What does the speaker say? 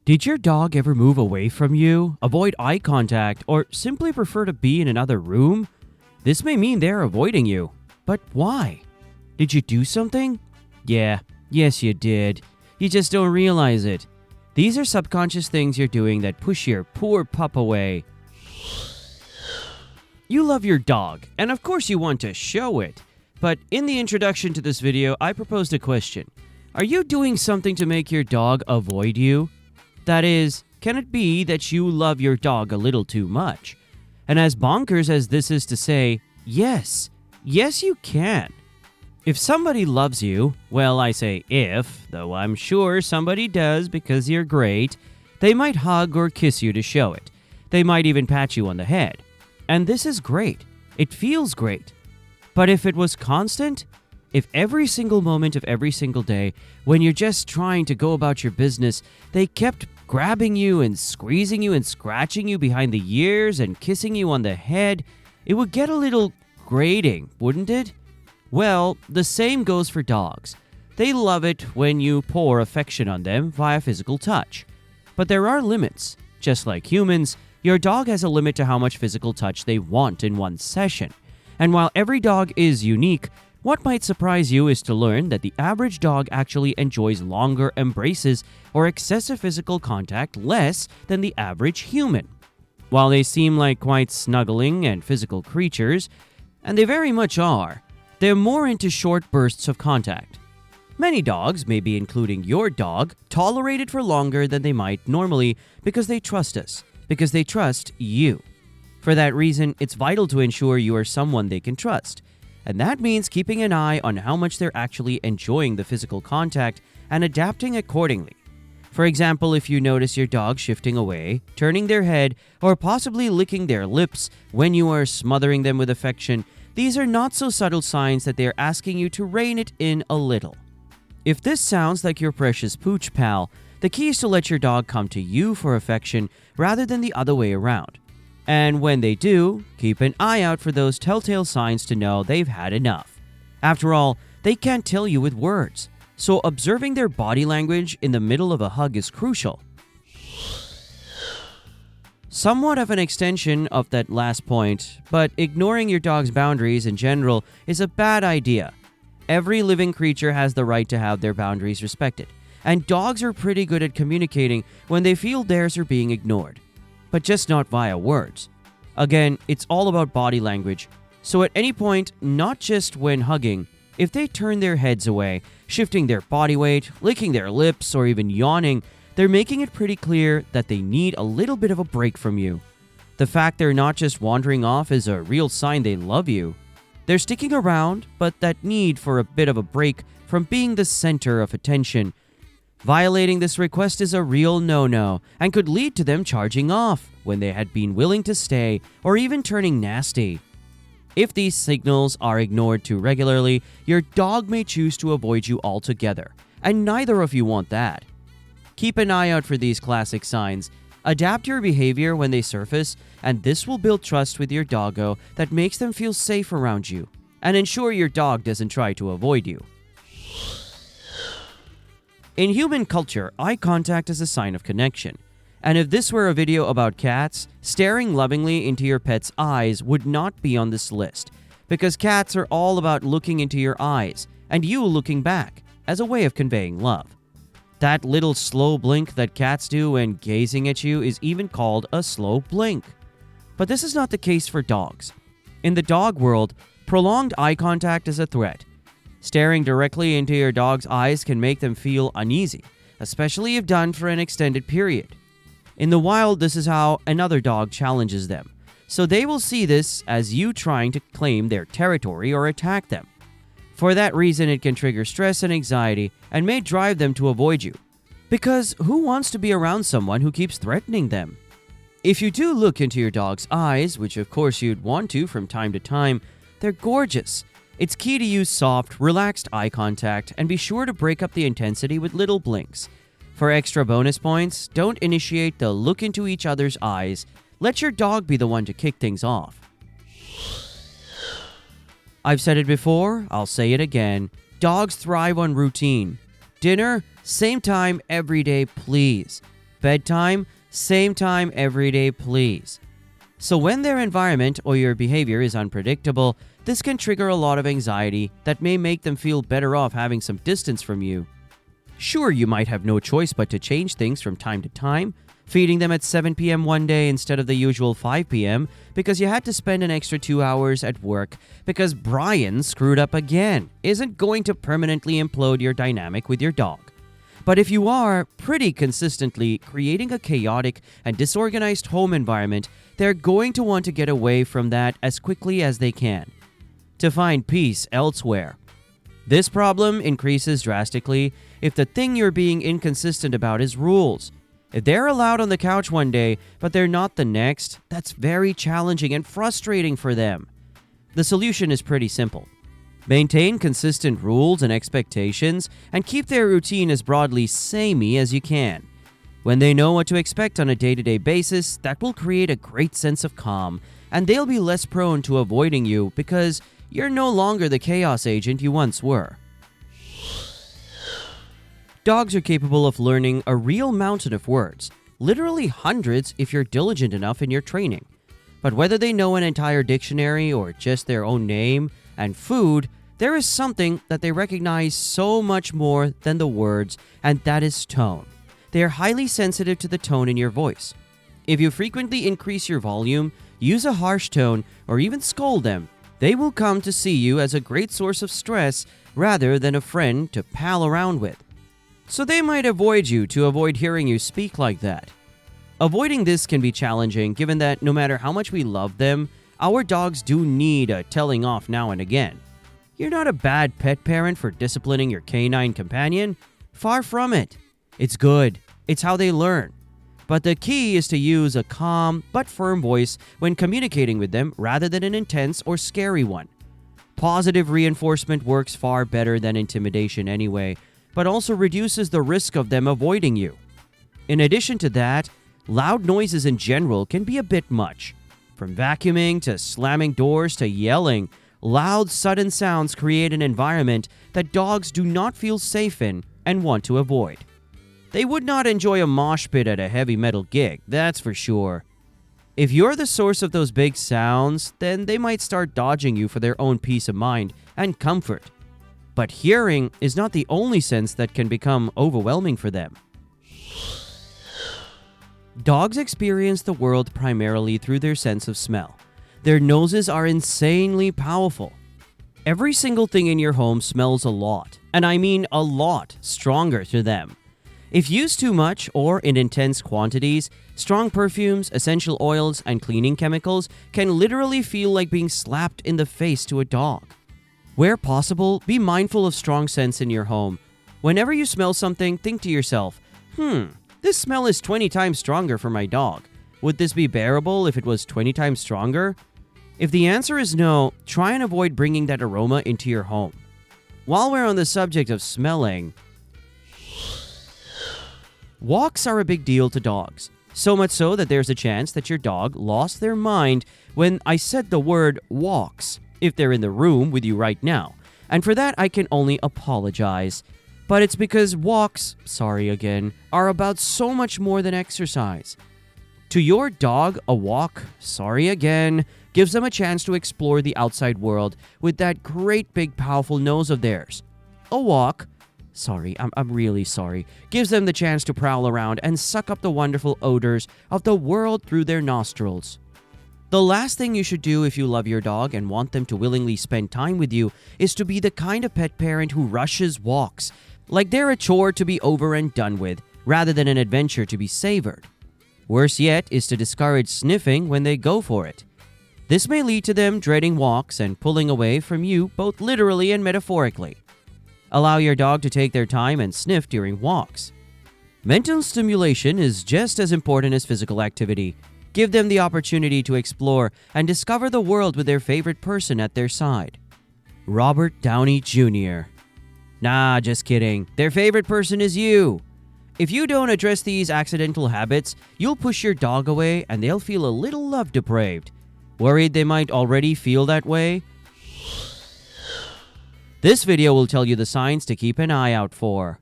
Did your dog ever move away from you, avoid eye contact, or simply prefer to be in another room? This may mean they're avoiding you. But why? Did you do something? Yes you did. You just don't realize it. These are subconscious things you're doing that push your poor pup away. You love your dog, and of course you want to show it. But in the introduction to this video, I proposed a question. Are you doing something to make your dog avoid you? That is, can it be that you love your dog a little too much? And as bonkers as this is to say, yes you can. If somebody loves you, well, I say if, though I'm sure somebody does because you're great, they might hug or kiss you to show it. They might even pat you on the head. And this is great. It feels great. But if it was constant, if every single moment of every single day, when you're just trying to go about your business, they kept grabbing you and squeezing you and scratching you behind the ears and kissing you on the head, it would get a little grating, wouldn't it? Well, the same goes for dogs. They love it when you pour affection on them via physical touch. But there are limits. Just like humans, your dog has a limit to how much physical touch they want in one session. And while every dog is unique, what might surprise you is to learn that the average dog actually enjoys longer embraces or excessive physical contact less than the average human. While they seem like quite snuggling and physical creatures, and they very much are, they're more into short bursts of contact. Many dogs, maybe including your dog, tolerate it for longer than they might normally because they trust us, because they trust you. For that reason, it's vital to ensure you are someone they can trust. And that means keeping an eye on how much they're actually enjoying the physical contact and adapting accordingly. For example, if you notice your dog shifting away, turning their head, or possibly licking their lips when you are smothering them with affection, these are not so subtle signs that they are asking you to rein it in a little. If this sounds like your precious pooch pal, the key is to let your dog come to you for affection rather than the other way around. And when they do, keep an eye out for those telltale signs to know they've had enough. After all, they can't tell you with words, so observing their body language in the middle of a hug is crucial. Somewhat of an extension of that last point, but ignoring your dog's boundaries in general is a bad idea. Every living creature has the right to have their boundaries respected, and dogs are pretty good at communicating when they feel theirs are being ignored. But just not via words. Again, it's all about body language. So at any point, not just when hugging, if they turn their heads away, shifting their body weight, licking their lips, or even yawning, they're making it pretty clear that they need a little bit of a break from you. The fact they're not just wandering off is a real sign they love you. They're sticking around, but that need for a bit of a break from being the center of attention. Violating this request is a real no-no and could lead to them charging off when they had been willing to stay or even turning nasty. If these signals are ignored too regularly, your dog may choose to avoid you altogether, and neither of you want that. Keep an eye out for these classic signs. Adapt your behavior when they surface, and this will build trust with your doggo that makes them feel safe around you, and ensure your dog doesn't try to avoid you. In human culture, eye contact is a sign of connection. And if this were a video about cats, staring lovingly into your pet's eyes would not be on this list, because cats are all about looking into your eyes and you looking back as a way of conveying love. That little slow blink that cats do when gazing at you is even called a slow blink. But this is not the case for dogs. In the dog world, prolonged eye contact is a threat. Staring directly into your dog's eyes can make them feel uneasy, especially if done for an extended period. In the wild, this is how another dog challenges them, so they will see this as you trying to claim their territory or attack them. For that reason, it can trigger stress and anxiety and may drive them to avoid you. Because who wants to be around someone who keeps threatening them? If you do look into your dog's eyes, which of course you'd want to from time to time, they're gorgeous. It's key to use soft, relaxed eye contact and be sure to break up the intensity with little blinks. For extra bonus points, don't initiate the look into each other's eyes. Let your dog be the one to kick things off. I've said it before, I'll say it again. Dogs thrive on routine. Dinner, same time every day, please. Bedtime, same time every day, please. So when their environment or your behavior is unpredictable, this can trigger a lot of anxiety that may make them feel better off having some distance from you. Sure, you might have no choice but to change things from time to time, feeding them at 7 p.m. one day instead of the usual 5 p.m. because you had to spend an extra 2 hours at work because Brian screwed up again isn't going to permanently implode your dynamic with your dog. But if you are pretty consistently creating a chaotic and disorganized home environment, they're going to want to get away from that as quickly as they can, to find peace elsewhere. This problem increases drastically if the thing you're being inconsistent about is rules. If they're allowed on the couch one day, but they're not the next, that's very challenging and frustrating for them. The solution is pretty simple. Maintain consistent rules and expectations and keep their routine as broadly samey as you can. When they know what to expect on a day-to-day basis, that will create a great sense of calm, and they'll be less prone to avoiding you because you're no longer the chaos agent you once were. Dogs are capable of learning a real mountain of words, literally hundreds if you're diligent enough in your training. But whether they know an entire dictionary or just their own name and food, there is something that they recognize so much more than the words, and that is tone. They are highly sensitive to the tone in your voice. If you frequently increase your volume, use a harsh tone, or even scold them, they will come to see you as a great source of stress rather than a friend to pal around with. So they might avoid you to avoid hearing you speak like that. Avoiding this can be challenging given that no matter how much we love them, our dogs do need a telling off now and again. You're not a bad pet parent for disciplining your canine companion. Far from it. It's good. It's how they learn. But the key is to use a calm but firm voice when communicating with them rather than an intense or scary one. Positive reinforcement works far better than intimidation anyway, but also reduces the risk of them avoiding you. In addition to that, loud noises in general can be a bit much. From vacuuming to slamming doors to yelling, loud, sudden sounds create an environment that dogs do not feel safe in and want to avoid. They would not enjoy a mosh pit at a heavy metal gig, that's for sure. If you're the source of those big sounds, then they might start dodging you for their own peace of mind and comfort. But hearing is not the only sense that can become overwhelming for them. Dogs experience the world primarily through their sense of smell. Their noses are insanely powerful. Every single thing in your home smells a lot, and I mean a lot, stronger to them. If used too much or in intense quantities, strong perfumes, essential oils, and cleaning chemicals can literally feel like being slapped in the face to a dog. Where possible, be mindful of strong scents in your home. Whenever you smell something, think to yourself, this smell is 20 times stronger for my dog. Would this be bearable if it was 20 times stronger? If the answer is no, try and avoid bringing that aroma into your home. While we're on the subject of smelling, walks are a big deal to dogs. So much so that there's a chance that your dog lost their mind when I said the word walks, if they're in the room with you right now. And for that, I can only apologize. But it's because walks, sorry again, are about so much more than exercise. To your dog, a walk, sorry again, gives them a chance to explore the outside world with that great big powerful nose of theirs. A walk, sorry, I'm really sorry, gives them the chance to prowl around and suck up the wonderful odors of the world through their nostrils. The last thing you should do if you love your dog and want them to willingly spend time with you is to be the kind of pet parent who rushes walks, like they're a chore to be over and done with, rather than an adventure to be savored. Worse yet is to discourage sniffing when they go for it. This may lead to them dreading walks and pulling away from you both literally and metaphorically. Allow your dog to take their time and sniff during walks. Mental stimulation is just as important as physical activity. Give them the opportunity to explore and discover the world with their favorite person at their side. Robert Downey Jr. Nah, just kidding. Their favorite person is you. If you don't address these accidental habits, you'll push your dog away and they'll feel a little love depraved. Worried they might already feel that way? This video will tell you the signs to keep an eye out for.